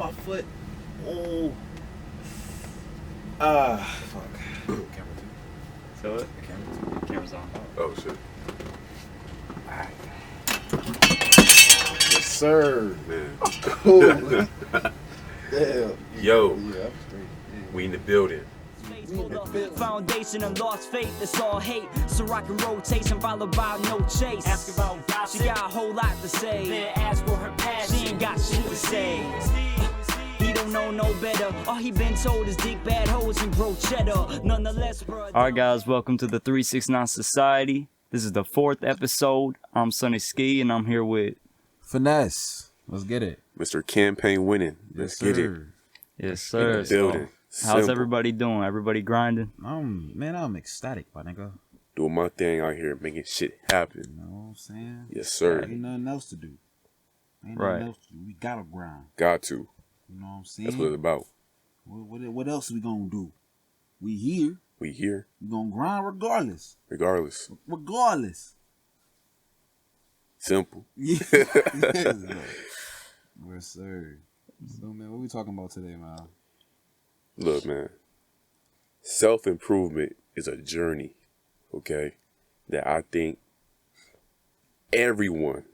my foot. Oh. Fuck. Camera two. So it? Camera two. Camera's on. Oh shit. Alright. Yes, sir. Man. Cool. Damn. Yo. Yeah, I'm straight. Yeah. We in the building. Foundation and lost faith, it's all hate. So rock and rotation followed by no chase. Ask about gossip. She got a whole lot to say. Then ask for her passion. She ain't got shit to say. He don't know no better. All he been told is dig bad hoes and grow cheddar. Nonetheless, bro. Alright guys, welcome to the 369 Society. This is the 4th episode. I'm Sonny Ski and I'm here with Finesse. Let's get it. Mr. Campaign Winning. Let's get it. Yes sir. Building. How's Simple. everybody doing? Everybody grinding? I'm ecstatic, my nigga. Doing my thing out here, making shit happen. You know what I'm saying? Yes, sir. Ain't nothing else to do. Ain't Right. nothing else to do. We gotta grind. Got to. You know what I'm saying? That's what it's about. What else we gonna do? We here. We here, We gonna grind regardless. regardless. Regardless. Simple. Yes, sir. So, man, what we talking about today, man? Look, man. Self-improvement is a journey, okay, that I think everyone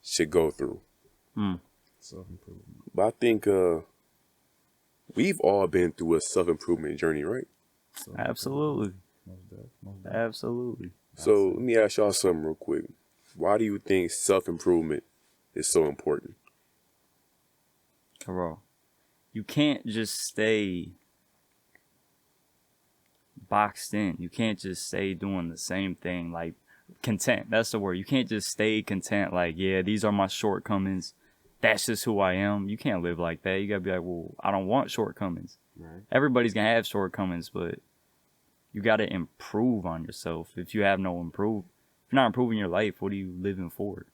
should go through. Self-improvement. But I think we've all been through a self-improvement journey, right? Absolutely. Most definitely. Absolutely. So let me ask y'all something real quick. Why do you think self-improvement is so important? Bro, you can't just stay boxed in. You can't just stay doing the same thing, like content. That's the word. You can't just stay content like, yeah, these are my shortcomings. That's just who I am. You can't live like that. You gotta be like, well, I don't want shortcomings. Right. Everybody's gonna have shortcomings, but you gotta improve on yourself. If you have no if you're not improving your life, what are you living for?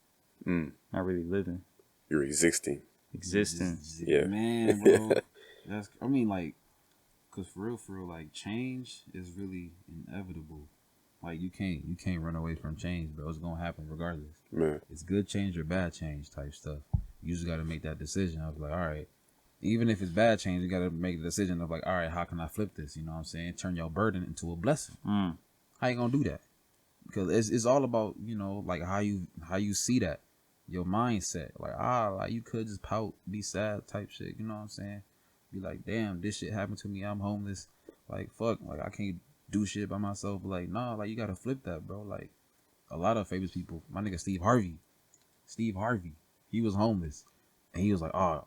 Not really living. You're existing. Existing. Yeah. Man, bro. Cause for real, like change is really inevitable. Like you can't run away from change, bro. It's gonna happen regardless. Man. It's good change or bad change type stuff. You just gotta make that decision. I was like, all right, even if it's bad change, you gotta make the decision of like, all right, how can I flip this? You know what I'm saying? Turn your burden into a blessing. How you gonna do that? Because it's all about, you know, like how you see that, your mindset. Like you could just pout, be sad type shit. You know what I'm saying? Be like, damn, this shit happened to me. I'm homeless. Like fuck, like I can't do shit by myself. But like, nah, like you gotta flip that, bro. Like a lot of famous people, my nigga Steve Harvey, he was homeless, and he was like, oh,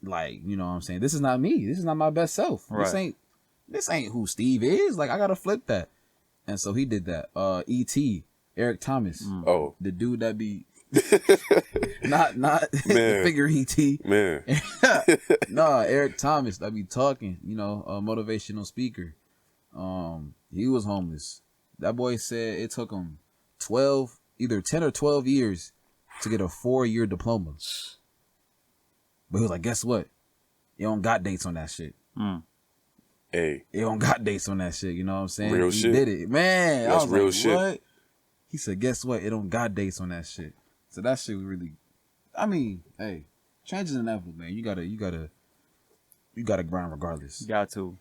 like you know what I'm saying? This is not me. This is not my best self. Right. This ain't who Steve is. Like I gotta flip that. And so he did that. E.T. Eric Thomas. Oh. The dude that be not the Man. figure E.T. Man. Nah, Eric Thomas that be talking, you know, a motivational speaker. He was homeless. That boy said it took him either 10 or 12 years to get a 4-year diploma. But he was like, guess what? You don't got dates on that shit. Hey. It don't got dates on that shit, you know what I'm saying? Real he shit. did it. Man, That's I was real like, shit. what? He said, guess what? It don't got dates on that shit. So that shit really, I mean, hey, change is inevitable, man. You gotta grind regardless. You got to.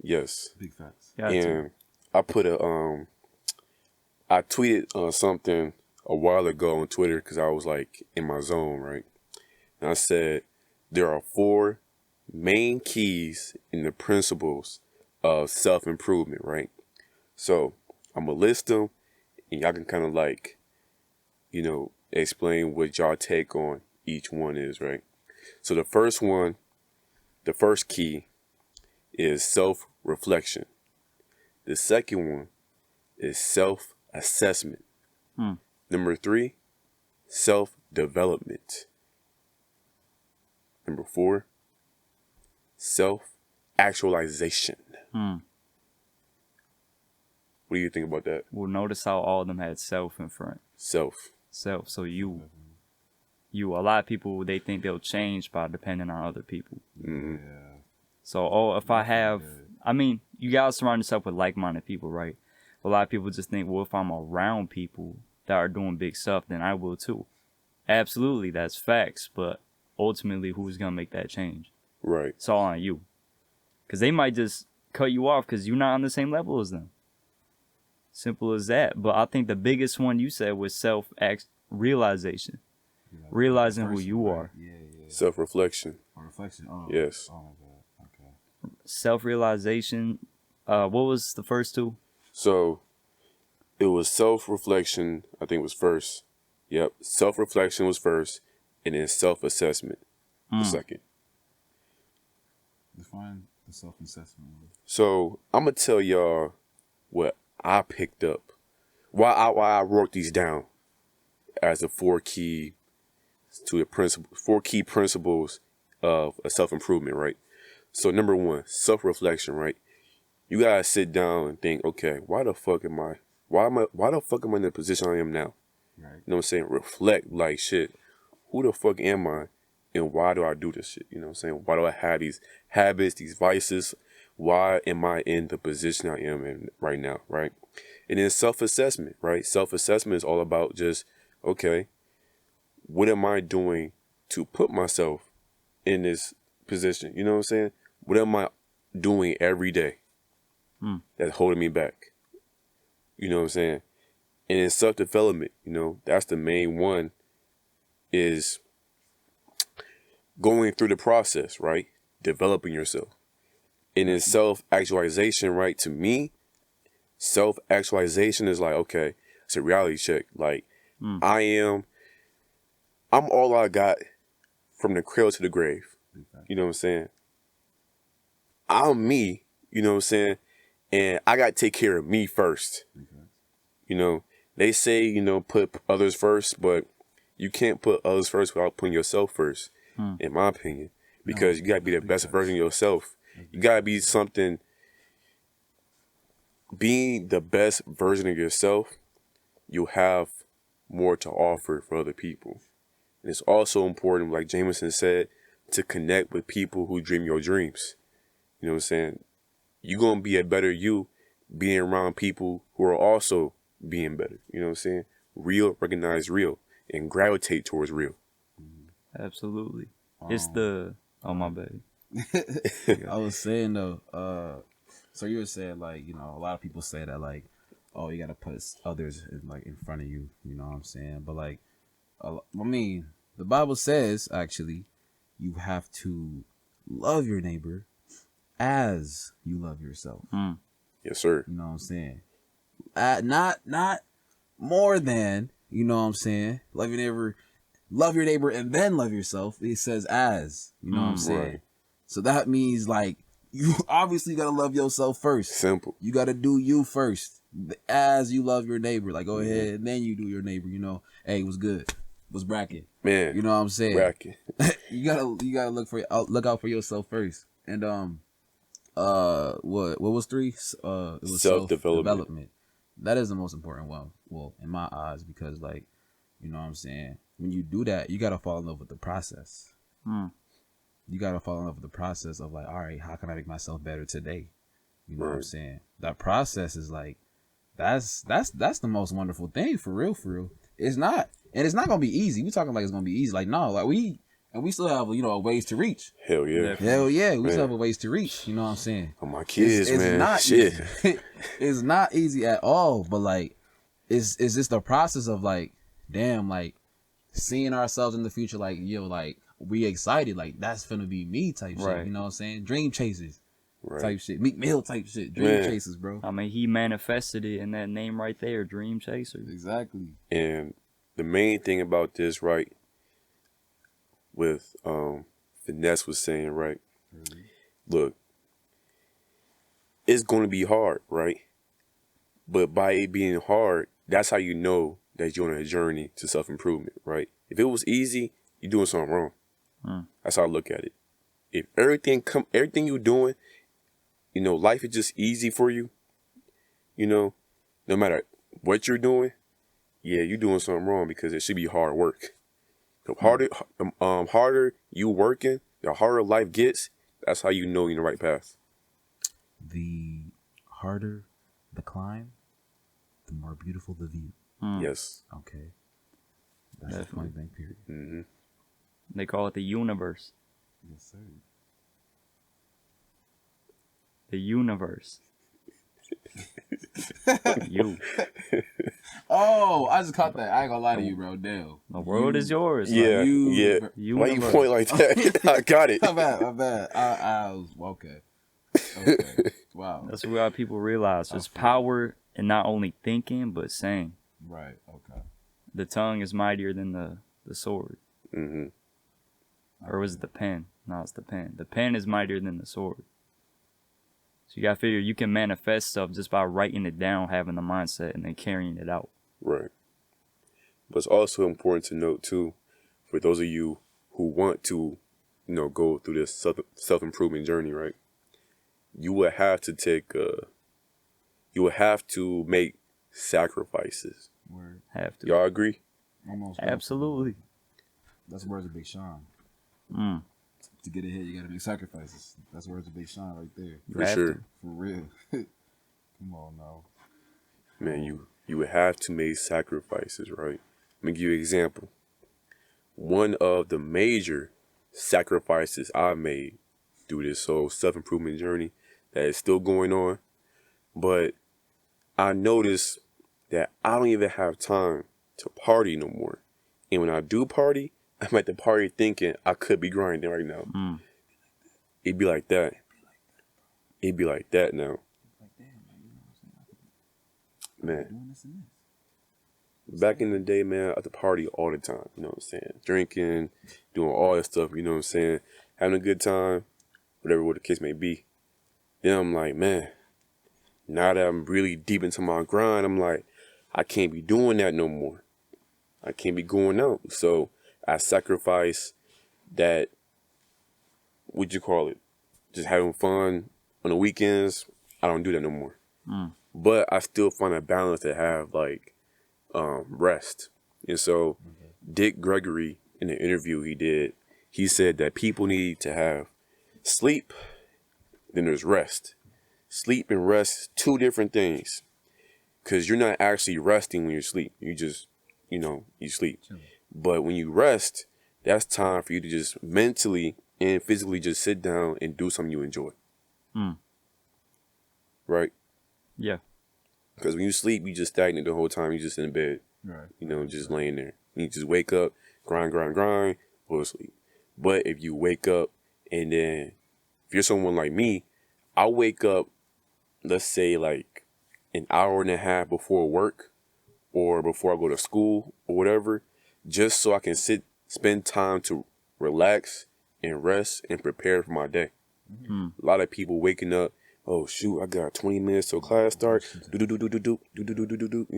Yes. Big facts. Got to. And I put I tweeted something a while ago on Twitter because I was like in my zone, right? And I said, there are 4 main keys in the principles of self-improvement, right? So I'm going to list them and y'all can kind of like, you know, explain what y'all take on each one is, right? So the first key is self-reflection. The second one is self-assessment. Number 3, self-development. Number 4, self-actualization. What do you think about that? Well, notice how all of them had self in front. Self. So you, a lot of people, they think they'll change by depending on other people. Yeah. So, if I have, I mean, you gotta surround yourself with like-minded people, right? A lot of people just think, well, if I'm around people that are doing big stuff, then I will too. Absolutely, that's facts. But ultimately who's gonna make that change. Right. It's all on you. Because they might just cut you off because you're not on the same level as them. Simple as that. But I think the biggest one you said was self-realization. Realizing who you are. Yeah. Self-reflection. Or reflection. Oh. Yes. Oh my God. Okay. Self-realization. What was the first two? So it was self-reflection, I think was first. Yep. Self-reflection was first, and then self-assessment the second. Define the self-assessment. So I'm gonna tell y'all what I picked up. Why I wrote these down as the four key principles of a self-improvement, right? So number one, self-reflection, right? You gotta sit down and think, okay, why the fuck am I in the position I am now? Right. You know what I'm saying? Reflect like shit. Who the fuck am I? And why do I do this shit? You know what I'm saying? Why do I have these habits, these vices? Why am I in the position I am in right now, right? And then self-assessment, right? Self-assessment is all about just, okay, what am I doing to put myself in this position? You know what I'm saying? What am I doing every day that's holding me back? You know what I'm saying? And in self-development, you know, that's the main one, is going through the process, right? Developing yourself. And in self-actualization, right? To me, self-actualization is like, okay, it's a reality check. Like, I'm all I got from the cradle to the grave. You know what I'm saying? I'm me, you know what I'm saying? And I got to take care of me first. You know, they say, you know, put others first, but you can't put others first without putting yourself first, in my opinion, because you got to be the best version of yourself. You got to be being the best version of yourself, you'll have more to offer for other people. And it's also important, like Jameson said, to connect with people who dream your dreams. You know what I'm saying? You're going to be a better you being around people who are also being better. You know what I'm saying? Real, recognize real, and gravitate towards real. Absolutely. It's the... Oh, my bad. I was saying though, so you were saying like, you know, a lot of people say that like, oh, you gotta put others in front of you, you know what I'm saying? But like, I mean, the Bible says actually, you have to love your neighbor as you love yourself. Yes, sir. You know what I'm saying? Not more than, you know what I'm saying? Love your neighbor and then love yourself. It says as, you know what I'm saying? Right. So that means like, you obviously gotta love yourself first. Simple. You gotta do you first as you love your neighbor. Like, go ahead and then you do your neighbor, you know. Hey, what's good? What's bracking? Man. You know what I'm saying? Bracket. you gotta look out for yourself first. And what was three? It was self-development. That is the most important one. Well, in my eyes, because like, you know what I'm saying? When you do that, you gotta fall in love with the process. You gotta fall in love with the process of like, all right, how can I make myself better today? You know what I'm saying? That process is like, that's the most wonderful thing for real. It's not gonna be easy. We talking like it's gonna be easy. Like, no, like we still have, you know, ways to reach. Hell yeah. Hell yeah, we still have a ways to reach. You know what I'm saying? Oh, my kids, it's man. Not shit. Easy. It's not easy at all. But like, it's just the process of like, damn, like seeing ourselves in the future. Like, yo, like we excited. Like that's finna be me type shit. You know what I'm saying? Dream chasers type shit. Meek Mill type shit. Dream chasers, bro. I mean, he manifested it in that name right there, Dream Chaser. Exactly. And the main thing about this, right, with Finesse was saying, right, look, it's going to be hard, right? But by it being hard, that's how you know that you're on a journey to self-improvement, right? If it was easy, you're doing something wrong. That's how I look at it. If everything you're doing, you know, life is just easy for you, you know, no matter what you're doing, yeah, you're doing something wrong, because it should be hard work. The harder you working, the harder life gets. That's how you know you're in the right path. The harder the climb, the more beautiful the view. Yes. Okay. That's the point blank period. They call it the universe. Yes, sir. The universe. You. Oh, I just caught that. I ain't gonna lie to you, bro. Damn. The world is yours. Yeah, yeah. Why you Universe. point like that? I got it. My bad. I was okay. Okay. Wow. That's why people realize there's power in not only thinking but saying. Right. Okay. The tongue is mightier than the sword. Mm-hmm. Or was it the pen? No, it's the pen. The pen is mightier than the sword. So you gotta figure you can manifest stuff just by writing it down, having the mindset, and then carrying it out. Right. But it's also important to note too, for those of you who want to, go through this self-improvement journey, right? You will have to make sacrifices. Word. Have to. Y'all agree? Almost. Absolutely. That's words of Big Sean. Mm. To get ahead, you gotta make sacrifices. That's words of Big Sean right there. For sure. For real. Come on now. Man, you would have to make sacrifices, right? Let me give you an example. One of the major sacrifices I made through this whole self-improvement journey that is still going on, but I noticed that I don't even have time to party no more. And when I do party, I'm at the party thinking I could be grinding right now. Mm. It'd be like that. It'd be like that now. Like, damn, man, Man, doing this and this. back in the day, man, at the party all the time, you know what I'm saying? Drinking, doing all that stuff, you know what I'm saying? Having a good time, whatever the case may be. Then I'm like, man, now that I'm really deep into my grind, I'm like, I can't be doing that no more. I can't be going out. So I sacrifice that, what'd you call it? Just having fun on the weekends. I don't do that no more. Mm. But I still find a balance to have like rest. And so Dick Gregory, in the interview he did, he said that people need to have sleep, then there's rest. Sleep and rest, two different things. Because you're not actually resting when you sleep. You just, you sleep. But when you rest, that's time for you to just mentally and physically just sit down and do something you enjoy. Mm. Right? Yeah. Because when you sleep, you just stagnant the whole time. You just in bed. Right. Just laying there. You just wake up, grind, go to sleep. But if you wake up and then, if you're someone like me, I'll wake up, let's say like an hour and a half before work or before I go to school or whatever, just so I can spend time to relax and rest and prepare for my day. Mm. A lot of people waking up, oh shoot, I got 20 minutes till class start. Do. You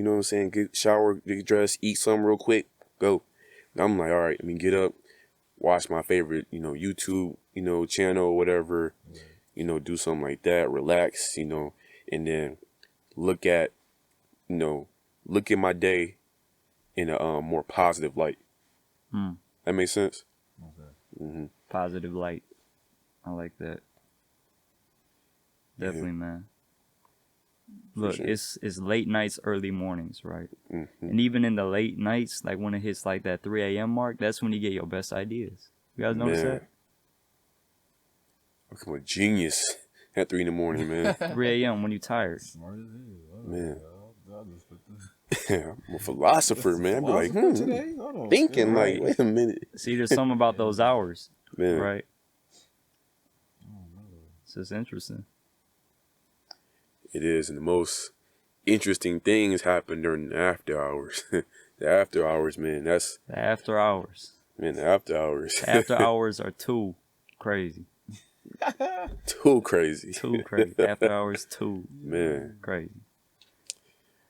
know what I'm saying? Get shower, get dressed, eat something real quick, go. And I'm like, all right, let me get up, watch my favorite, YouTube, channel or whatever, do something like that, relax, and then look at my day in a more positive light. Mm. That makes sense? Okay. Mm-hmm. Positive light. I like that. Definitely, man. Look, sure. it's late nights, early mornings, right? Mm-hmm. And even in the late nights, like when it hits like that 3 a.m. mark, that's when you get your best ideas. You guys notice that? I'm a genius at 3 in the morning, man. 3 a.m. when you're tired. Smart as hell. Man. I'll just put this. Yeah, I'm a philosopher, man. I'd be like, today? Hold on. thinking, Right. like, wait a minute. See, there's something about those hours, Man, right? It's just interesting. it is. And the most interesting things happen during the after hours. The after hours, man, that's, The after hours. man, the after hours. The after hours are too crazy. Too crazy. Too crazy. After hours, too Man, crazy.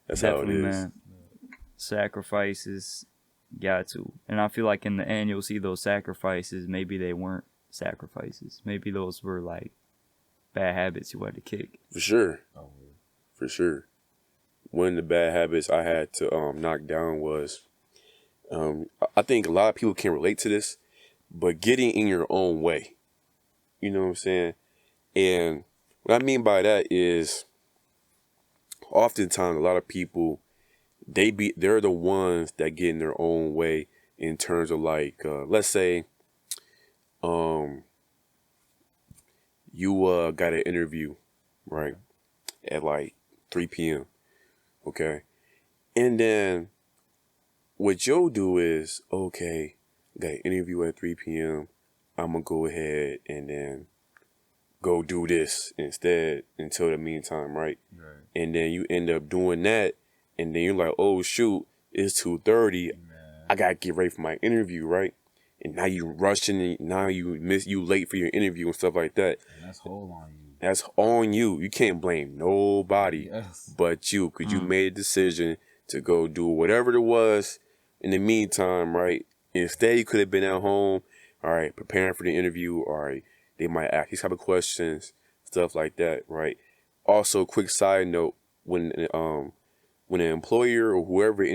that's Definitely, how it is. man. Sacrifices, got to. And I feel like in the end, you'll see those sacrifices. Maybe they weren't sacrifices. Maybe those were like bad habits you had to kick. For sure. Oh, yeah. For sure. One of the bad habits I had to knock down was, I think a lot of people can relate to this, but getting in your own way. You know what I'm saying? And what I mean by that is, oftentimes a lot of people, they're the ones that get in their own way in terms of like, let's say you got an interview, right, at like 3 p.m. Okay, and then what you'll do is, okay, got an interview at 3 p.m. I'm gonna go ahead and then go do this instead until the meantime, right? Right. And then you end up doing that, and then you're like, oh shoot, it's 2:30. I gotta get ready for my interview, right? And now you rushing, and now you late for your interview and stuff like that. And that's whole on you. That's on you. You can't blame nobody Yes. but you, because you made a decision to go do whatever it was in the meantime, right? Instead, you could have been at home, all right, preparing for the interview, all right. They might ask these type of questions, stuff like that, right? Also, quick side note: when an employer or whoever the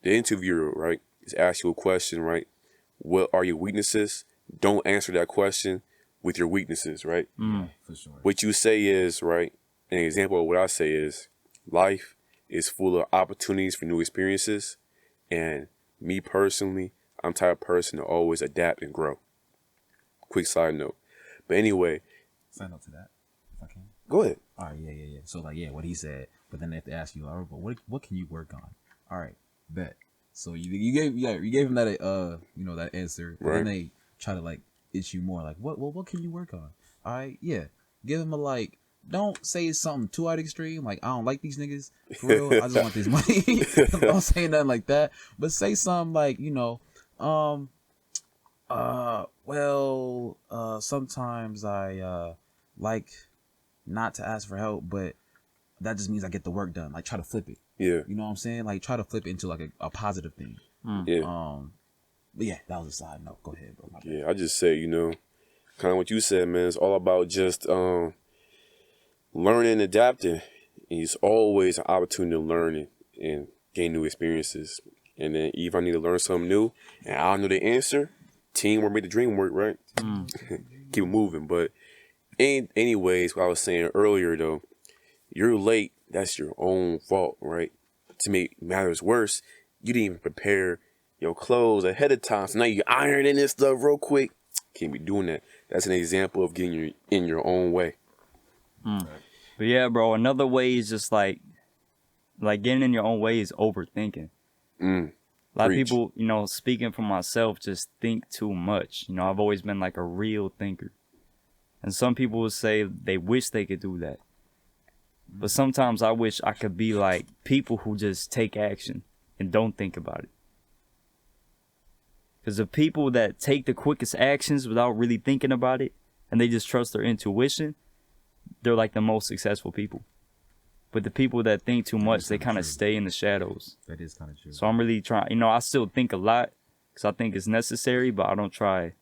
interviewer, right, is asking you a question, right? What are your weaknesses? Don't answer that question with your weaknesses, right? For sure. What you say is, right, an example of what I say is, life is full of opportunities for new experiences. And me personally, I'm the type of person to always adapt and grow. Quick side note. But anyway. Sign up to that, if I can. Go ahead. All right, yeah. So, like, yeah, what he said. But then they have to ask you, all right, but what can you work on? All right, bet. So you gave him that that answer. But then they try to like itch you more. Like what can you work on? All right, yeah. Give him a like. Don't say something too out extreme. Like I don't like these niggas for real. I just want this money. Don't say nothing like that. But say something like sometimes I like not to ask for help, but that just means I get the work done. Like try to flip it. Yeah. You know what I'm saying? Like try to flip it into like a positive thing. Yeah. But yeah, that was a side note. Go ahead, bro. Yeah, I just say, kind of what you said, man. It's all about just learning and adapting. And it's always an opportunity to learn and gain new experiences. And then if I need to learn something new and I don't know the answer, teamwork make the dream work, right? Keep it moving. But anyways, what I was saying earlier, though, you're late. That's your own fault, right? To make matters worse, you didn't even prepare your clothes ahead of time. So now you ironing this stuff real quick. Can't be doing that. That's an example of getting in your own way. But yeah, bro, another way is just like getting in your own way is overthinking. A lot of people, speaking for myself, just think too much. I've always been like a real thinker. And some people will say they wish they could do that. But sometimes I wish I could be like people who just take action and don't think about it. Because the people that take the quickest actions without really thinking about it, and they just trust their intuition, they're like the most successful people. But the people that think too much, they kind of stay in the shadows. That is kind of true. So I'm really trying, I still think a lot because I think it's necessary, but I don't try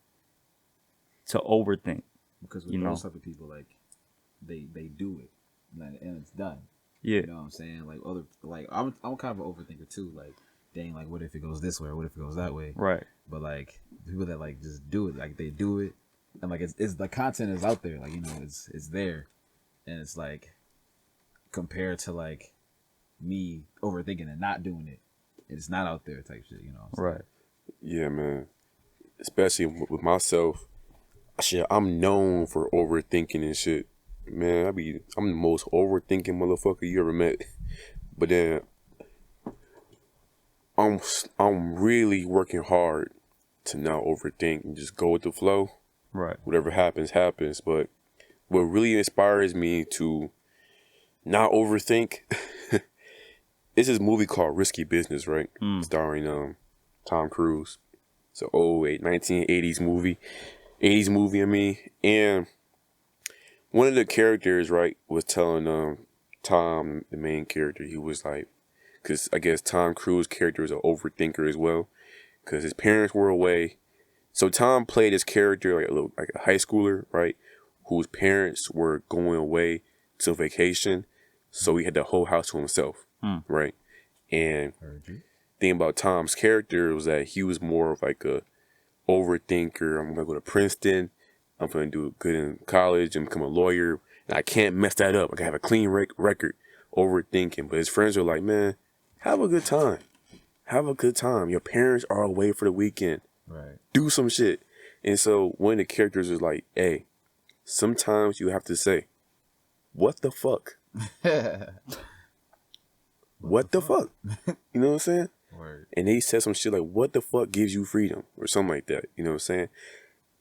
to overthink. Because with those type of people, like, they do it. And it's done. Yeah. You know what I'm saying? Like I'm kind of an overthinker too. Like, dang, like what if it goes this way or what if it goes that way? Right. But like people that like just do it, like they do it, and like it's the content is out there, like it's there, and it's like compared to like me overthinking and not doing it, it's not out there type shit, Right. Yeah, man. Especially with myself, I'm known for overthinking and shit. Man, I'm the most overthinking motherfucker you ever met. But then I'm really working hard to not overthink and just go with the flow. Right. Whatever happens, happens. But what really inspires me to not overthink is this movie called Risky Business, right? Starring Tom Cruise. It's an 1980s movie. 80s movie, I mean. And one of the characters, right, was telling Tom, the main character, he was like, because I guess Tom Cruise's character is an overthinker as well, because his parents were away. So Tom played his character like a high schooler, right, whose parents were going away to vacation, so he had the whole house to himself, right? And the thing about Tom's character was that he was more of like a overthinker. I'm gonna go to Princeton. I'm gonna do good in college and become a lawyer. And I can't mess that up. I gotta have a clean record. Overthinking. But his friends are like, man, have a good time. Have a good time. Your parents are away for the weekend. Right. Do some shit. And so one of the characters is like, hey, sometimes you have to say, what the fuck? What the fuck? You know what I'm saying? Word. And they said some shit like, what the fuck gives you freedom? Or something like that. You know what I'm saying?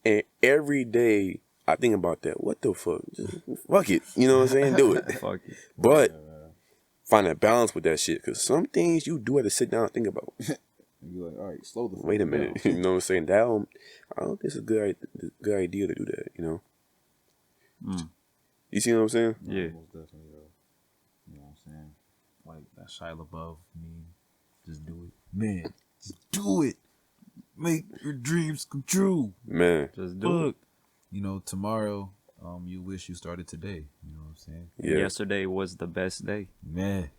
And every day I think about that. What the fuck? Just fuck it. You know what I'm saying? Do it. Fuck it. But find that balance with that shit. Because some things you do have to sit down and think about. And be like, all right, slow the fuck Wait a minute. down. You know what I'm saying? That I don't think it's a good idea to do that, you know? You see what I'm saying? Yeah. Most definitely, though. You know what I'm saying? Like that Shia LaBeouf meme. Just do it. Man, just do it. Make your dreams come true. Man. Just do it. You know, tomorrow, you wish you started today. You know what I'm saying? Yeah. Yesterday was the best day. Man,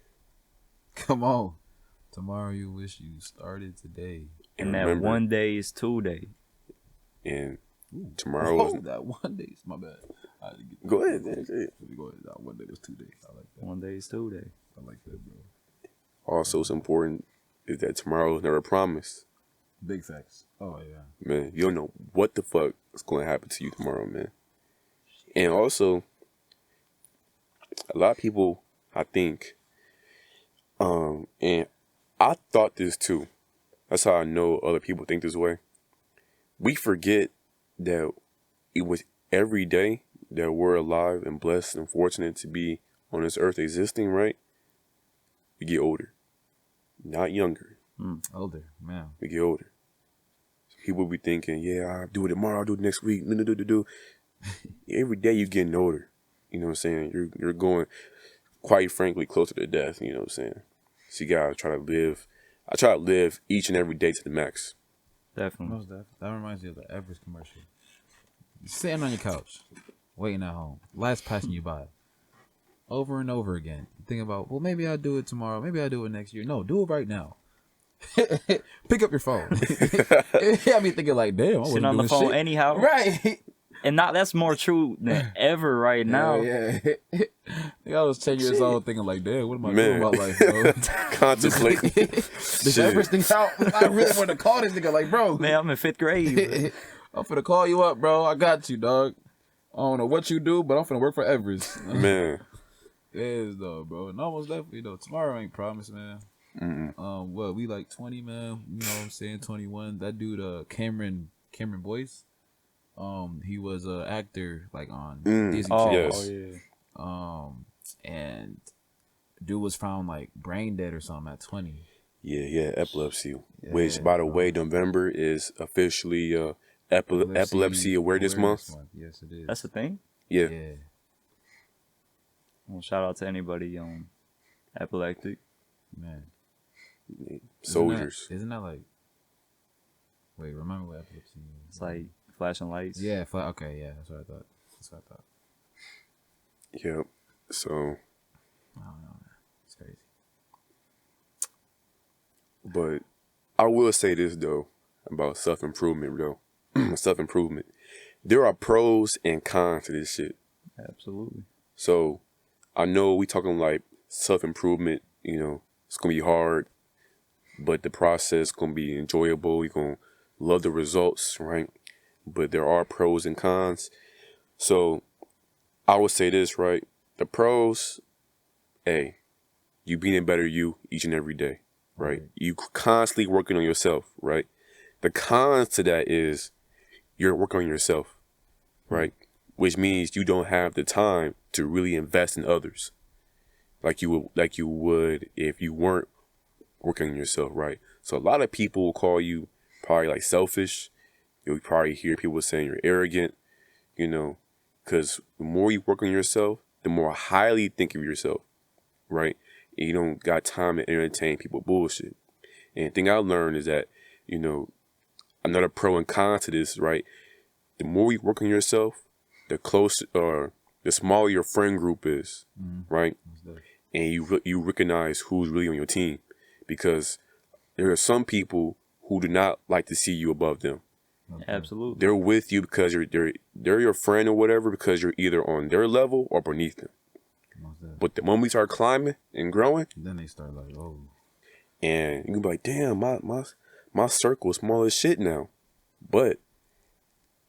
come on. Tomorrow you wish you started today. And that remember, one day is 2 day. And tomorrow was... that one day. My bad. I had to get Go ahead, man. Go ahead. That one day was 2 days. I like that. One day is 2 day. I like that, bro. Also, it's important is that tomorrow is never promised. Big facts. Oh, yeah. Man, you don't know what the fuck is going to happen to you tomorrow, man. And also, a lot of people, I think, and I thought this too. That's how I know other people think this way. We forget that it was every day that we're alive and blessed and fortunate to be on this earth existing, right? We get older, not younger. Older, man. We get older. People be thinking, yeah, I'll do it tomorrow, I'll do it next week. Every day you're getting older. You know what I'm saying? You're going, quite frankly, closer to death. You know what I'm saying? So you gotta try to live. I try to live each and every day to the max. Definitely. Most definitely. That reminds me of the Everest commercial. You're sitting on your couch, waiting at home. Lights passing you by. Over and over again. You think about, well, maybe I'll do it tomorrow. Maybe I'll do it next year. No, do it right now. Pick up your phone. I be thinking like, damn, I Sitting wasn't on the doing phone shit. anyhow. Right. And not that's more true than ever right now. Yeah. I was 10 years old thinking like, damn, what am I Man. doing about life, bro? Contemplate. This Shit. everything out. I really want to call this nigga like, bro. Man, I'm in 5th grade. I'm finna call you up, bro. I got you, dog. I don't know what you do, but I'm finna work for Everest. Man. It is though, bro. And almost definitely though. Tomorrow ain't promised, man. What we like 20, man. You know what I'm saying? 21. That dude, Cameron Boyce. He was an actor like on Disney Oh, Yes. yeah. and dude was found like brain dead or something at 20. Yeah, epilepsy. Which, by the way, November is officially Epilepsy Awareness Month. Yes, it is. That's the thing. Yeah. Yeah. Well, shout out to anybody epileptic. Man. Soldiers. Isn't that like? Wait, remember what epilepsy is? It's like flashing lights. Yeah. Okay. Yeah. That's what I thought. Yep. So, I don't know, man. It's crazy. but I will say this though about self-improvement though. Self-improvement. There are pros and cons to this shit. Absolutely. So I know we talking like self-improvement, you know, it's gonna be hard, but the process gonna be enjoyable. You're gonna love the results, right? But there are pros and cons. So I would say this, right? The pros, hey, you being a better you each and every day, right? You constantly working on yourself, right? The cons to that is you're working on yourself, right? Which means you don't have the time to really invest in others like you would if you weren't working on yourself, right? So a lot of people will call you probably like selfish. You'll probably hear people saying you're arrogant, you know, because the more you work on yourself, the more highly you think of yourself, right? And you don't got time to entertain people bullshit. And the thing I learned is that, you know, another pro and con to this, right? The more you work on yourself, the closer or the smaller your friend group is, right? And you recognize who's really on your team, because there are some people who do not like to see you above them. Absolutely. They're with you because they're your friend or whatever, because you're either on their level or beneath them. But the moment we start climbing and growing, Then they start like, oh, and you can be like, damn, my circle is small as shit now. But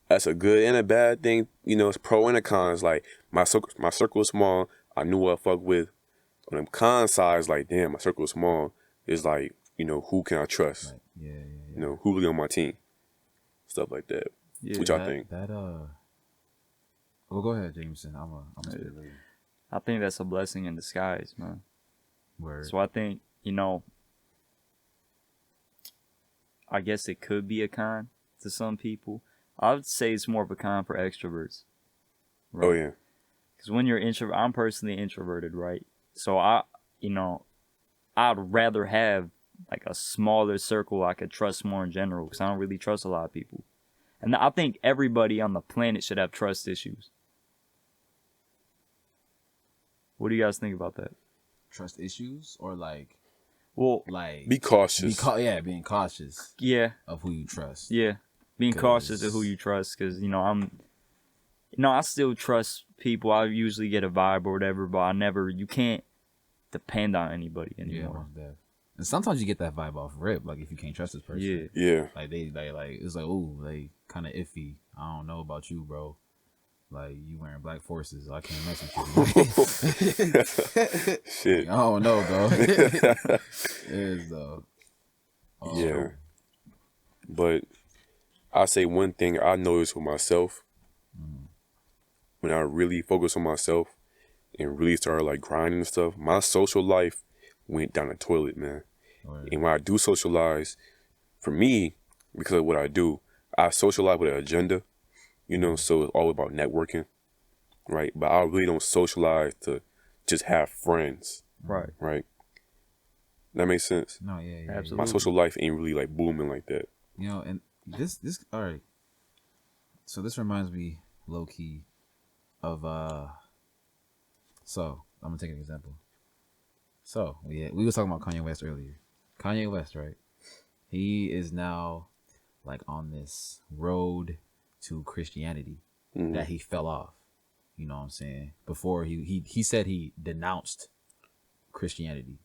that's a good and a bad thing. You know, it's pro and a con. It's like my circle is small. I knew what I fuck with. On the con side, it's like, damn, my circle is small. It's like, you know, who can I trust? Like, yeah. You know, who really on my team? Stuff like that. Yeah, Which I think. Well, go ahead, Jameson. I'm a spit later. I think that's a blessing in disguise, man. Word. So I think, you know, I guess it could be a con to some people. I would say it's more of a con for extroverts. Right? Oh yeah. Because when you're introvert, I'm personally introverted, right? So I'd rather have like a smaller circle I could trust more in general, because I don't really trust a lot of people. And I think everybody on the planet should have trust issues. What do you guys think about that? Trust issues or like Be cautious. being cautious Yeah, of who you trust. yeah. Being cautious of who 'Cause- you trust, because, I still trust people. I usually get a vibe or whatever, but you can't depend on anybody Yeah, anymore. most definitely. And sometimes you get that vibe off rip, like if you can't trust this person. Yeah. Yeah. Like they like it's like, ooh, they kind of iffy. I don't know about you, bro. Like you wearing black forces, I can't mess with you. Shit. I don't know, bro. It is though. Yeah. But I say one thing I noticed with myself, when I really focus on myself and really started like grinding and stuff, my social life went down the toilet, man. Word. And when I do socialize, for me, because of what I do, I socialize with an agenda, you know, so it's all about networking, right? But I really don't socialize to just have friends, Right. right? That makes sense. No, yeah. Absolutely. My social life ain't really like booming like that. You know, and this all right. So this reminds me low key of so I'm gonna take an example. So we was talking about Kanye West earlier. Kanye West, right? He is now like on this road to Christianity that he fell off. You know what I'm saying? Before he said he denounced Christianity.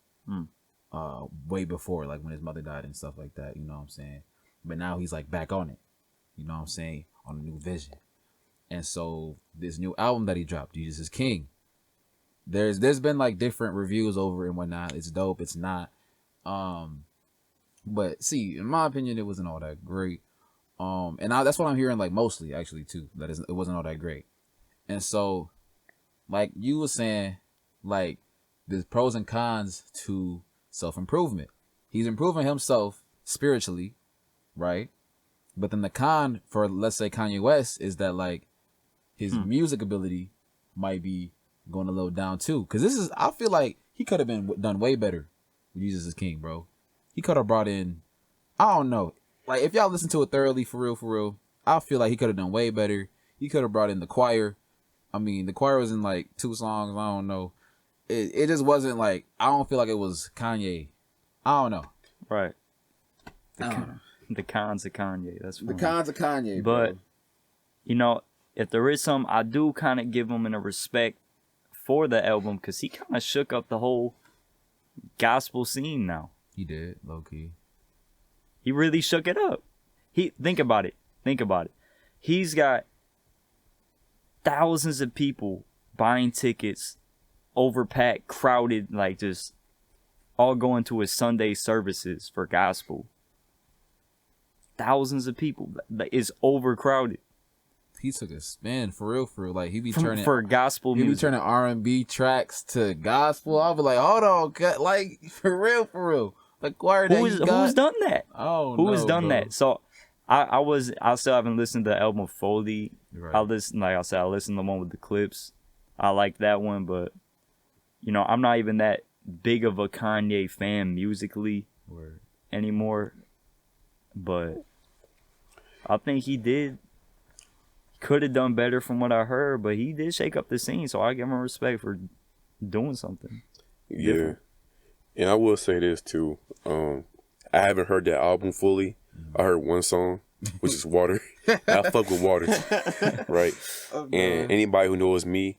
Way before, like when his mother died and stuff like that, you know what I'm saying? But now he's like back on it. You know what I'm saying? On a new vision. And so this new album that he dropped, Jesus is King. There's been like different reviews over it and whatnot. It's dope, it's not. But see, in my opinion, it wasn't all that great. And that's what I'm hearing like mostly actually too. It wasn't all that great. And so, like you were saying, like there's pros and cons to self-improvement. He's improving himself spiritually, right? But then the con for, let's say, Kanye West is that like his music ability might be going a little down too. Cause I feel like he could have been done way better with Jesus is King, bro. He could have brought in, I don't know. Like if y'all listen to it thoroughly, for real, I feel like he could have done way better. He could have brought in the choir. I mean, the choir was in like 2 songs. I don't know. It just wasn't like, I don't feel like it was Kanye. I don't know. Right. The cons of Kanye. That's The funny. cons of Kanye, But, bro. If there is some, I do kind of give him a respect for the album, because he kind of shook up the whole gospel scene now. He did, low key. He really shook it up. Think about it. He's got thousands of people buying tickets, overpacked, crowded, like just all going to his Sunday services for gospel. Thousands of people. It's overcrowded. He took a spin for real. Like he be For gospel he be music. turning R&B tracks to gospel. I'll be like, hold on, like for real. The choir that Who's he got. done that? Oh, Who has no, done bro. that? So I still haven't listened to the album fully. Right. I listened to the one with the clips. I like that one, but I'm not even that big of a Kanye fan musically Word. anymore. But I think he could have done better from what I heard, but he did shake up the scene, so I give him respect for doing something. Yeah. Different. And I will say this too. I haven't heard that album fully. I heard one song, which is Water. I fuck with Water. Right? And anybody who knows me,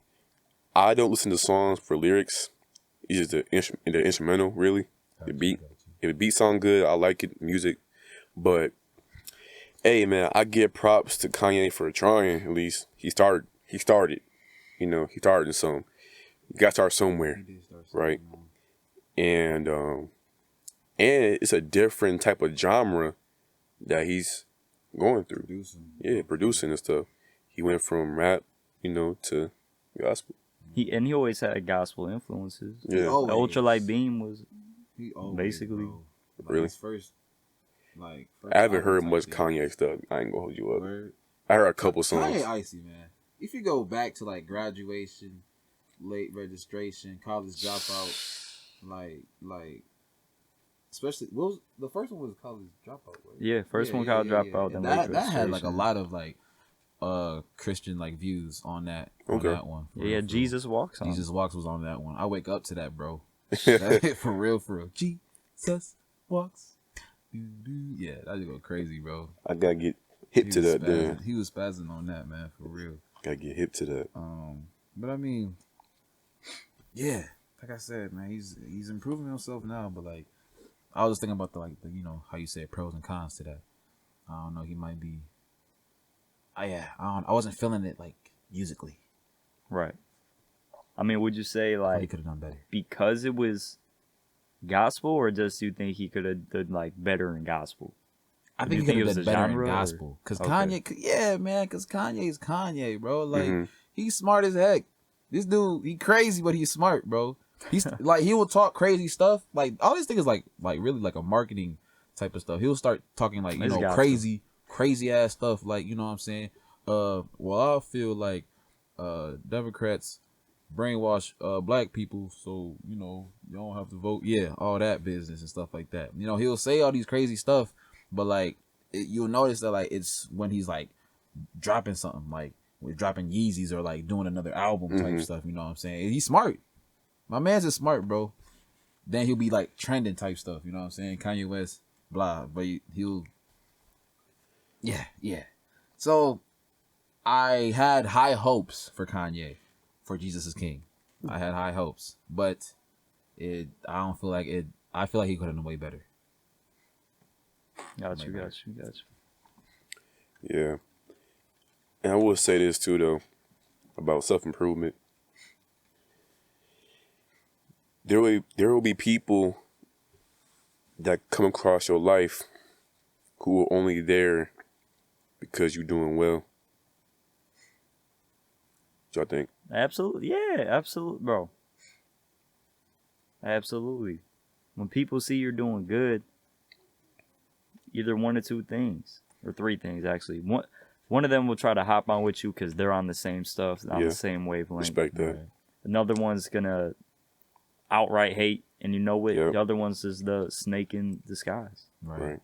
I don't listen to songs for lyrics. It's just the instrumental, really. The beat. If the beat sound good, I like it, music. But Hey man, I give props to Kanye for trying. At least he started. You know, he started some. You got to start somewhere, right? And it's a different type of genre that he's going through. Producing and stuff. He went from rap, you know, to gospel. He always had gospel influences. Yeah, The Ultralight Beam was He always, basically. bro. Like Really? his first I haven't heard album much type Kanye stuff. I ain't gonna hold you up. Word. I heard a couple songs. Kanye icy, man. If you go back to like graduation, late registration, college dropout, like especially what was the first one was college dropout, right? Yeah, first one college dropout. Yeah. Then That had like a registration. lot of like Christian like views on that Okay. on that one. For Yeah, real, for real. Jesus Walks on. Jesus Walks was on that one. I wake up to that, bro. That, for real, for real. Jesus walks. Yeah, that just go crazy, bro. I gotta get hip to that, then. He was spazzing on that, man, for real. Gotta get hip to that. But I mean, yeah, like I said, man, he's improving himself now. But like, I was just thinking about the you know how you say pros and cons to that. I don't know. He might be. I wasn't feeling it like musically. Right. I mean, would you say He like could have done better. because it was gospel, or just you think he could have done like better in gospel? I Do think you he think could it have was done the better genre, in or- gospel. Cause Okay. Kanye, yeah, man, cause Kanye's Kanye, bro. Like Mhm. he's smart as heck. This dude, he crazy, but he's smart, bro. He's like he will talk crazy stuff. Like all this thing is like really like a marketing type of stuff. He'll start talking like It's got crazy ass stuff. Like you know what I'm saying. Well, I feel like Democrats brainwash black people, so you know you don't have to vote. Yeah, all that business and stuff like that. You know he'll say all these crazy stuff, but like you'll notice that like it's when he's like dropping something like we're dropping Yeezys or like doing another album type stuff. You know what I'm saying? He's smart. My man's is smart, bro. Then he'll be like trending type stuff. You know what I'm saying? Kanye West, blah, but he'll. Yeah. So I had high hopes for Kanye, for Jesus is King. I had high hopes, but I don't feel like it. I feel like he could have done way better. Got you. Yeah. And I will say this too, though, about self-improvement. There will be people that come across your life who are only there because you're doing well. What y'all think? Absolutely. Yeah, absolutely, bro. Absolutely. When people see you're doing good, either one or two things, or three things actually. One of them will try to hop on with you because they're on the same stuff, on Yeah. the same wavelength. Respect that. Another one's gonna outright hate, and you know it. Yep. The other one's is the snake in disguise. Right.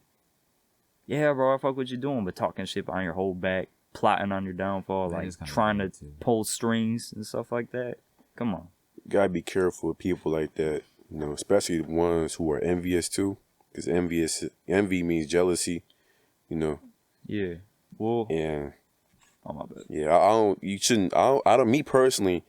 Yeah, bro, I fuck what you're doing, but talking shit behind your whole back, plotting on your downfall, That like is kinda trying to weird, too. pull strings and stuff like that. Come on. Gotta be careful with people like that, you know, especially the ones who are envious too, because envy means jealousy, you know. Yeah. Well, And oh my bad. yeah, I don't, me personally,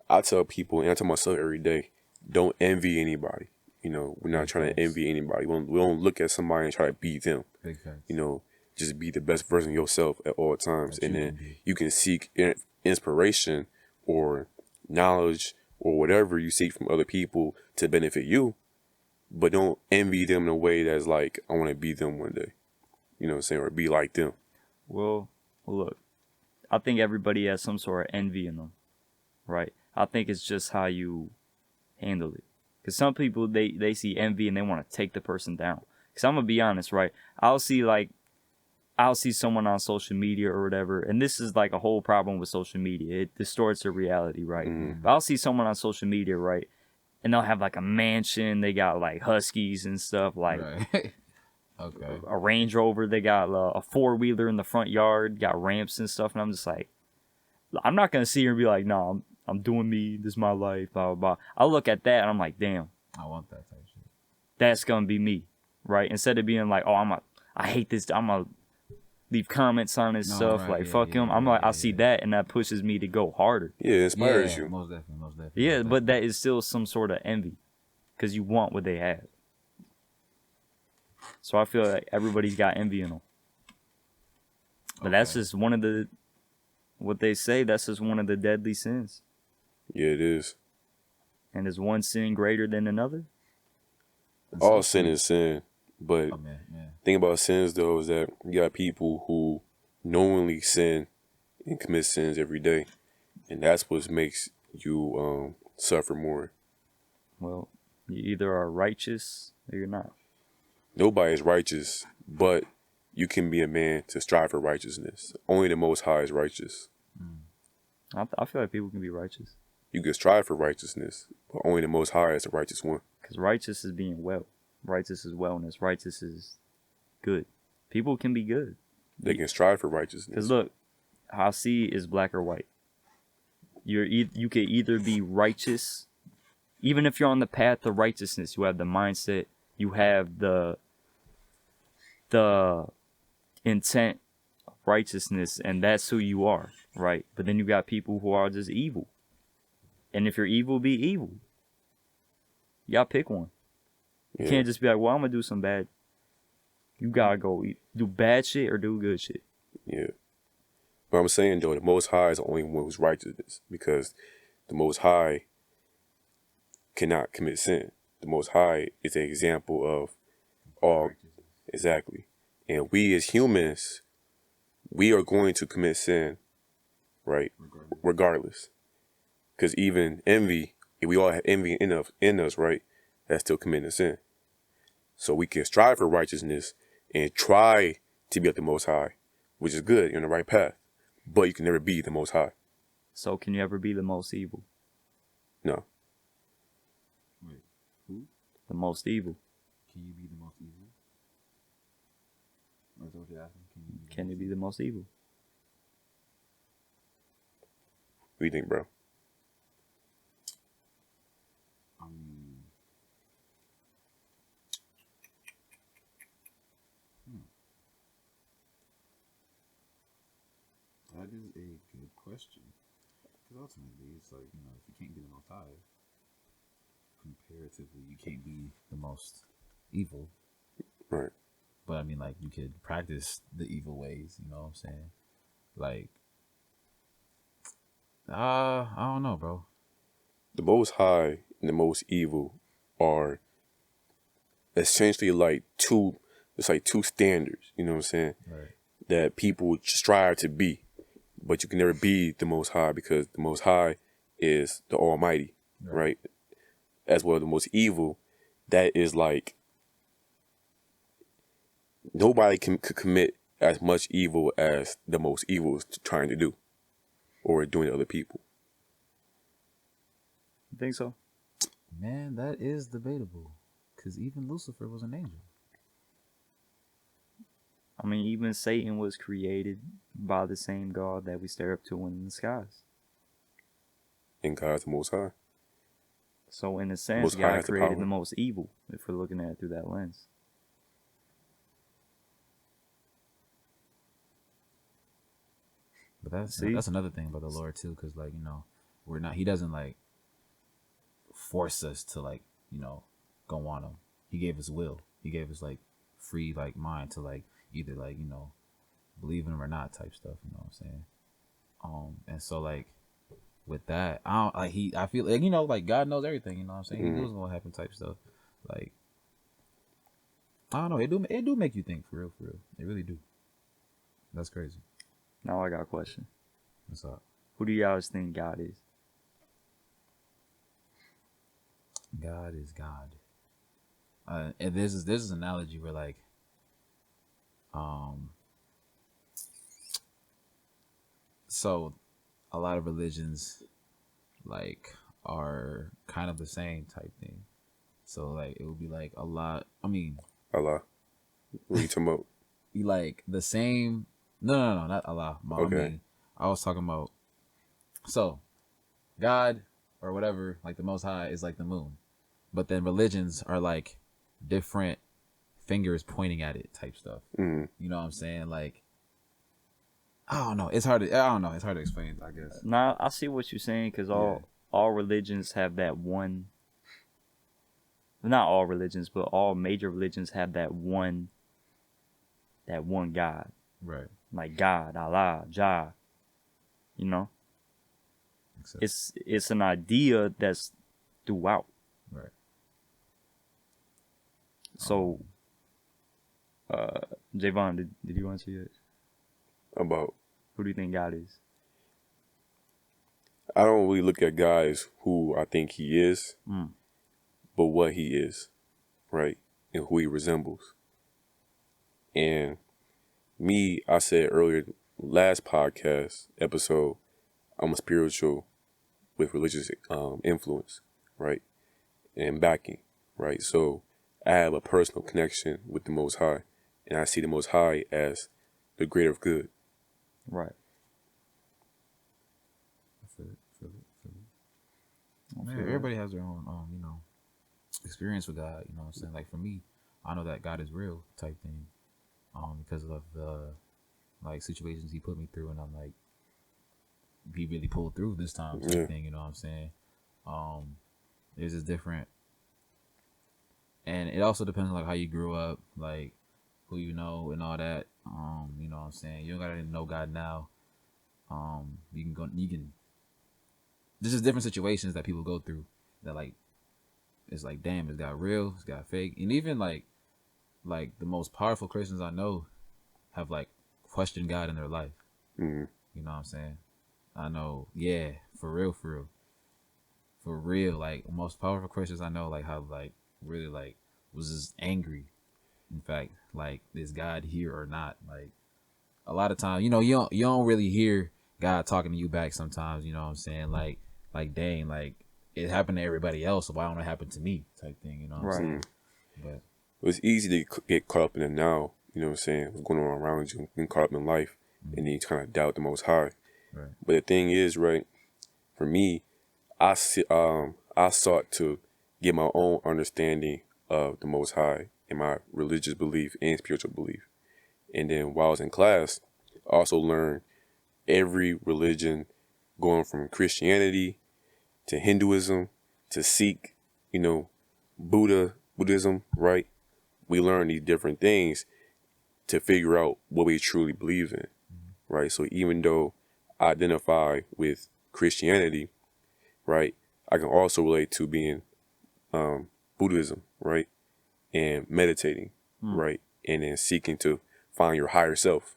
I tell people and I tell myself every day, don't envy anybody. You know, we're not trying to envy anybody. We don't look at somebody and try to beat them. Big facts. You know, just be the best version of yourself at all times. That And you then can be. you can seek inspiration or knowledge or whatever you seek from other people to benefit you. But don't envy them in a way that's like, I want to be them one day. You know what I'm saying? Or be like them. Well, look, I think everybody has some sort of envy in them, right? I think it's just how you handle it. Because some people, they see envy and they want to take the person down. Because I'm going to be honest, right? I'll see someone on social media or whatever, and this is like a whole problem with social media. It distorts the reality, right? But I'll see someone on social media, right? And they'll have like a mansion. They got like huskies and stuff, like Right. Okay. a Range Rover. They got a four-wheeler in the front yard, got ramps and stuff. And I'm just like, I'm not going to sit here and be like, no, I'm doing me. This is my life, blah, blah, blah. I look at that and I'm like, damn, I want that type of shit. that's going to be me, right? Instead of being like, oh, I hate this. I'm going to leave comments on his No, stuff. right, Like, yeah, fuck yeah, him. I'm yeah, like, I yeah, see yeah. that and that pushes me to go harder. Yeah, it inspires Yeah, you. most definitely. Yeah, but that is still some sort of envy because you want what they have. So I feel like everybody's got envy in them. But that's just one of the, what they say, that's just one of the deadly sins. Yeah, it is. And is one sin greater than another? All sin is sin. But man. thing about sins, though, is that you got people who knowingly sin and commit sins every day. And that's what makes you suffer more. Well, you either are righteous or you're not. Nobody is righteous, but you can be a man to strive for righteousness. Only the Most High is righteous. I feel like people can be righteous. You can strive for righteousness, but only the Most High is the righteous one. Because righteous is being well. Righteous is wellness. Righteous is good. People can be good. They can strive for righteousness. Because look, how I see is black or white. You could either be righteous, even if you're on the path of righteousness, you have the mindset, you have the intent of righteousness, and that's who you are, right? But then you got people who are just evil. And if you're evil, be evil. You gotta pick one. You can't just be like, well, I'm gonna do some bad. You gotta go do bad shit or do good shit. Yeah. But I'm saying, though, the Most High is the only one who's righteous, because the Most High cannot commit sin. The Most High is an example of all. Exactly. And we as humans, we are going to commit sin, right? Regardless. Because even envy, if we all have envy in us, right? That's still committing a sin. So we can strive for righteousness and try to be at the Most High, which is good. You're on the right path. But you can never be the Most High. So can you ever be the most evil? No. Wait, who? The most evil. Can you be the most evil? Or is that what you're asking? Can you be the most evil? What do you think, bro? That is a good question. Because ultimately, it's like, if you can't be the most high, comparatively, you can't be the most evil. Right. But I mean, like, you could practice the evil ways, you know what I'm saying? Like, I don't know, bro. The Most High and the most evil are essentially like two standards, you know what I'm saying? Right. That people strive to be. But you can never be the Most High, because the Most High is the Almighty, right? As well, the most evil, that is like, nobody could commit as much evil as the most evil is trying to do or doing to other people. You think so? Man, that is debatable. Because even Lucifer was an angel. I mean, even Satan was created by the same God that we stare up to in the skies. And God's the Most High. So in a sense, Most High God has the created power. the most evil, if we're looking at it through that lens. But that's another thing about the Lord too, because like, we're not, he doesn't like force us to like, go on him. He gave us will. He gave us like free like mind to like either like, believe in him or not type stuff, you know what I'm saying? And so like with that, I feel like, like God knows everything, you know what I'm saying? He knows what's gonna happen type stuff. Like, I don't know, it do make you think for real. It really do. That's crazy. Now I got a question. What's up? Who do you guys think God is? God is God. And there's this analogy where like, so a lot of religions like are kind of the same type thing. So like it would be like Allah. Allah. What are you talking about? You like the same. No, not Allah. Okay. I was talking about. So, God or whatever, like the Most High, is like the moon, but then religions are like different fingers pointing at it type stuff. Mm-hmm. You know what I'm saying? Like, I don't know. It's hard to explain, I guess. Nah, I see what you're saying, because all religions have that one. Not all religions, but all major religions have that one God. Right. like God, Allah, Jah. You know, Except, it's an idea that's throughout. right. So, Javon, did you answer yet? About Who do you think God is? I don't really look at guys who I think he is, but what he is, right? And who he resembles. And me, I said earlier, last podcast episode, I'm a spiritual with religious influence, right? And backing, right? So I have a personal connection with the Most High, and I see the Most High as the greater of good. Right. Feel it. Man, everybody has their own, experience with God. You know what I'm saying? Like for me, I know that God is real type thing, because of the like situations He put me through, and I'm like, He really pulled through this time type thing. You know what I'm saying? There's just different, and it also depends on like how you grew up, like who you know and all that. You know what I'm saying? You don't gotta know God now. You can. There's just different situations that people go through that like, it's like, damn, is God real? Is God fake? And even like the most powerful Christians I know have like questioned God in their life. Mm-hmm. You know what I'm saying? I know, yeah, for real. Like most powerful Christians I know, like have like really like was just angry. In fact, like, is God here or not? Like a lot of times, you don't really hear God talking to you back sometimes. You know what I'm saying? Like dang, like it happened to everybody else, so why don't it happen to me? Type thing. You know what I'm saying? But it's easy to get caught up in the now, you know what I'm saying, what's going on around you, getting caught up in life, and then you kind of doubt the Most High. right. But the thing is, right, for me, I sought to get my own understanding of the Most High in my religious belief and spiritual belief. And then while I was in class, I also learned every religion, going from Christianity to Hinduism to Sikh, Buddhism, right? We learn these different things to figure out what we truly believe in, right? So even though I identify with Christianity, right, I can also relate to being Buddhism, right, and meditating, right, and then seeking to find your higher self.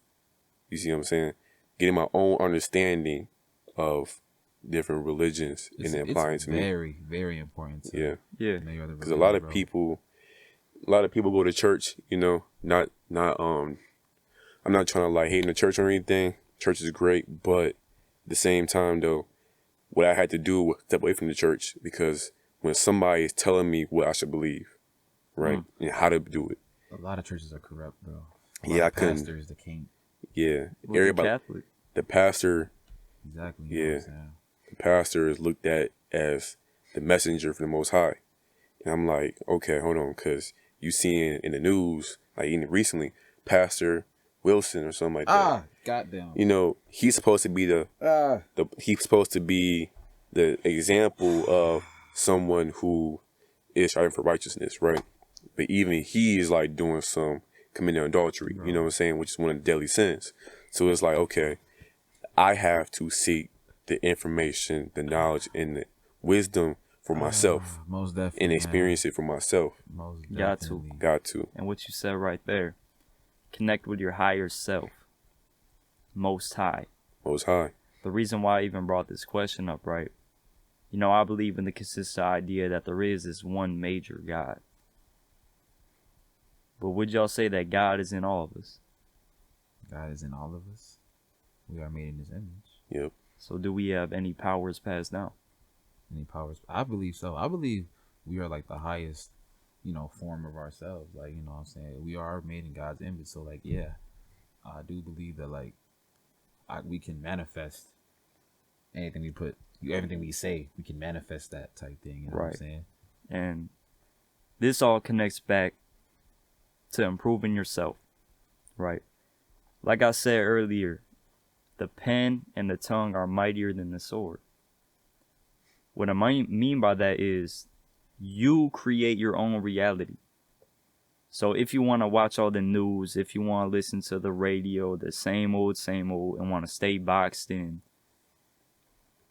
You see what I'm saying? Getting my own understanding of different religions and then applying to me. It's very, very important. To Yeah. know your other Because a lot of religion, people go to church, not I'm not trying to like hate in the church or anything. Church is great, but at the same time though, what I had to do was step away from the church, because when somebody is telling me what I should believe, right, and how to do it. A lot of churches are corrupt, bro. I couldn't. Pastors, the king. Yeah, Well, everybody. Catholic. The pastor. Exactly. You know what I'm saying? The pastor is looked at as the messenger for the Most High, and I'm like, okay, hold on, because you seeing in the news, like even recently, Pastor Wilson or something like that. Goddamn. He's supposed to be he's supposed to be the example of someone who is striving for righteousness, right? But even he is like doing some committing adultery, you know what I'm saying, which is one of the deadly sins. So it's like, okay, I have to seek the information, the knowledge, and the wisdom for myself, Most definitely, and experience it for myself. Most Got definitely. Got to. And what you said right there, connect with your higher self, Most High. Most High. The reason why I even brought this question up, right? I believe in the consistent idea that there is this one major God. But would y'all say that God is in all of us? God is in all of us. We are made in His image. Yep. So do we have any powers passed down? Any powers? I believe so. I believe we are like the highest, form of ourselves. Like, you know what I'm saying? We are made in God's image. So like, yeah, I do believe that like we can manifest everything we say, we can manifest that type thing. You know what I'm saying? And this all connects back to improving yourself, right? Like I said earlier, the pen and the tongue are mightier than the sword. What I mean by that is you create your own reality. So if you want to watch all the news, if you want to listen to the radio, the same old, and want to stay boxed in,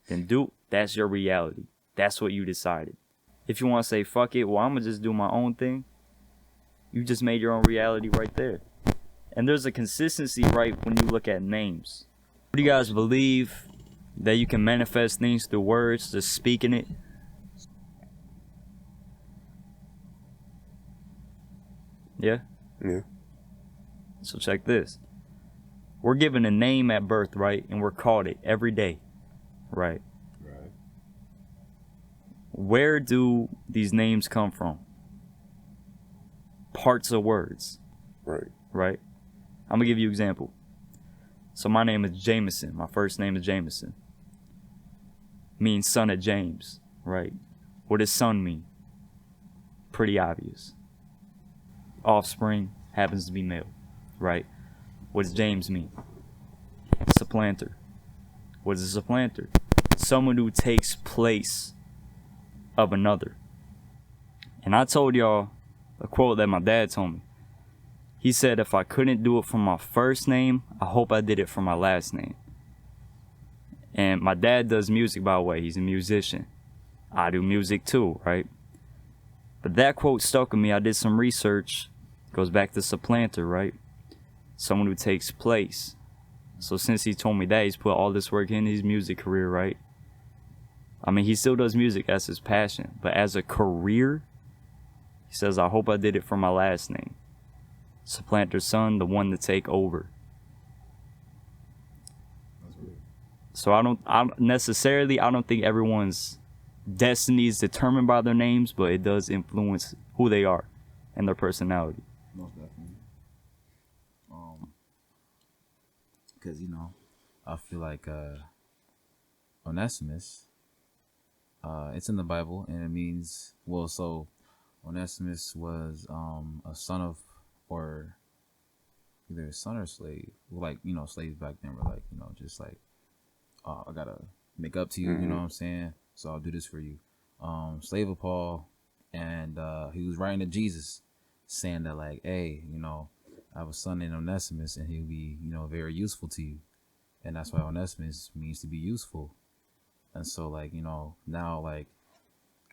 then that's your reality. That's what you decided. If you want to say, fuck it, well, I'm going to just do my own thing, you just made your own reality right there. And there's a consistency, right, when you look at names. Do you guys believe that you can manifest things through words, just speaking it? Yeah? Yeah. So check this. We're given a name at birth, right? And we're called it every day, right? Right. Where do these names come from? Parts of words, Right. right? I'm gonna give you an example. So my name is Jameson. My first name is Jameson. Means son of James, right? What does son mean? Pretty obvious. Offspring happens to be male, right? What does James mean? Supplanter. What is a supplanter? Someone who takes place of another. And I told y'all a quote that my dad told me. He said, if I couldn't do it from my first name, I hope I did it from my last name. And my dad does music, by the way. He's a musician. I do music too, right? But that quote stuck with me. I did some research. Goes back to supplanter, right? Someone who takes place. So since he told me that, he's put all this work in his music career, right? I mean, he still does music. That's his passion. But as a career, he says, I hope I did it for my last name. Supplanter's son, the one to take over. That's weird. So I don't think everyone's destiny is determined by their names, but it does influence who they are and their personality. Most definitely. Because, I feel like Onesimus, it's in the Bible, and it means, so Onesimus was a son of, or either a son or slave. Like, slaves back then were like, just like, I gotta make up to you, you know what I'm saying? So I'll do this for you. Slave of Paul, and he was writing to Jesus, saying that like, hey, I have a son named Onesimus, and he'll be, very useful to you. And that's why Onesimus means to be useful. And so, like, now, like,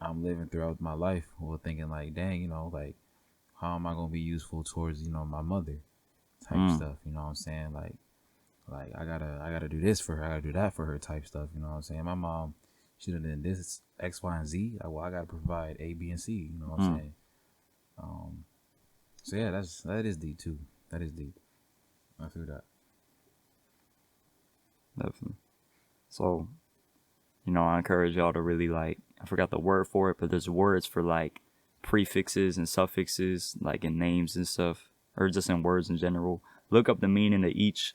I'm living throughout my life thinking, like, dang, like, how am I going to be useful towards, my mother type stuff, you know what I'm saying? Like I gotta do this for her, I gotta do that for her type stuff, you know what I'm saying? My mom, she done did this, X, Y, and Z. I gotta provide A, B, and C, you know what I'm saying? So yeah, that is deep too. That is deep. I feel that. Definitely. So, I encourage y'all to really I forgot the word for it, but there's words for like prefixes and suffixes, like in names and stuff, or just in words in general. Look up the meaning of each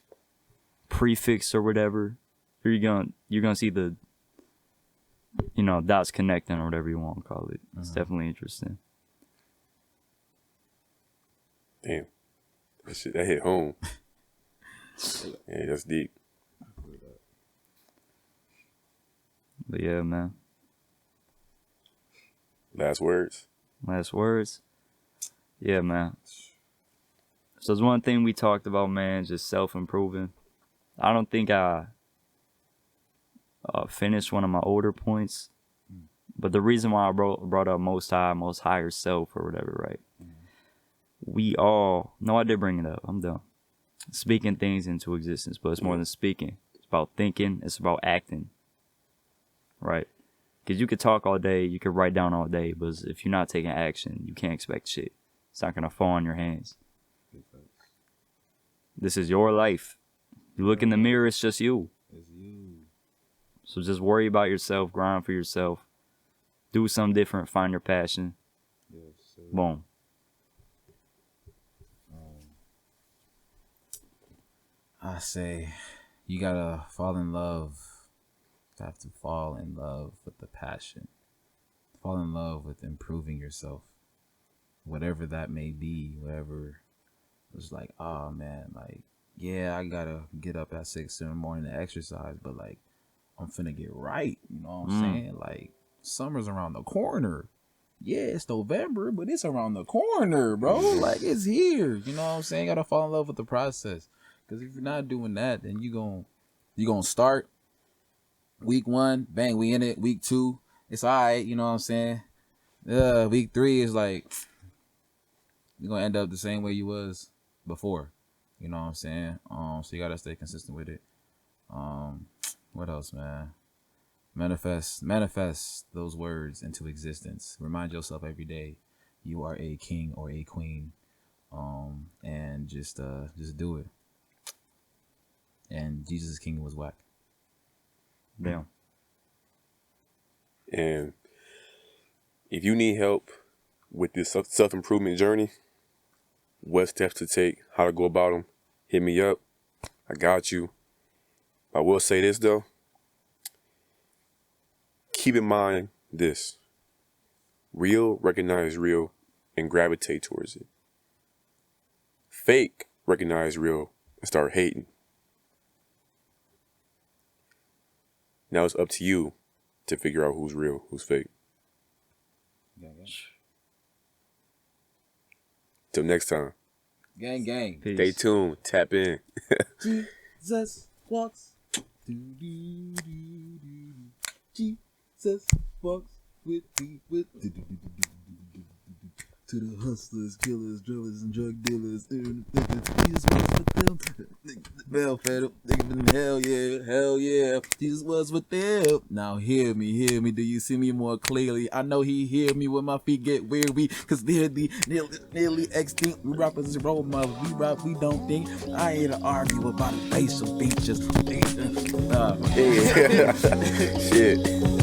prefix or whatever. You're gonna see the dots connecting or whatever you want to call it. It's definitely interesting. Damn. That hit home. Yeah, that's deep. But yeah, man. Last words. Yeah, man. So there's one thing we talked about, man, just self-improving. I don't think I finished one of my older points, but the reason why I brought up most higher self or whatever, right? I did bring it up. I'm done. Speaking things into existence, but it's more than speaking. It's about thinking. It's about acting. Right? Because you could talk all day, you could write down all day, but if you're not taking action, you can't expect shit. It's not going to fall on your hands. This is your life. You look in the mirror, it's just you. It's you. So just worry about yourself, grind for yourself, do something different, find your passion. Yes, sir. Boom. I say you gotta fall in love. You have to fall in love with the passion. Fall in love with improving yourself. Whatever that may be, whatever it's like, oh man, like, yeah, I gotta get up at 6 in the morning to exercise, but like, I'm finna get right. You know what I'm saying? Like, summer's around the corner. yeah, it's November, but it's around the corner, bro. Like, it's here. You know what I'm saying? Gotta fall in love with the process. Because if you're not doing that, then you gonna start week 1, bang, we in it. Week 2, it's all right. You know what I'm saying? Week 3 is like, you're gonna end up the same way you was before. You know what I'm saying? So you gotta stay consistent with it. What else, man? Manifest those words into existence. Remind yourself every day you are a king or a queen. And just do it. And Jesus' kingdom was whack. Damn. And if you need help with this self-improvement journey, what steps to take, how to go about them, hit me up. I got you. I will say this, though. Keep in mind this. Real, recognize real, and gravitate towards it. Fake, recognize real, and start hating. Now it's up to you to figure out who's real, who's fake. Till next time. Gang, gang. Peace. Stay tuned. Tap in. Jesus walks. Jesus walks with me. To the hustlers, killers, drillers, and drug dealers. Jesus was with them. Bell fed up. Hell yeah. Jesus was with them. Now hear me. Do you see me more clearly? I know he hear me when my feet get weary. Cause they're the nearly extinct. We rappers and role models. We rap, we don't think. I ain't to argue about the facial features. Shit.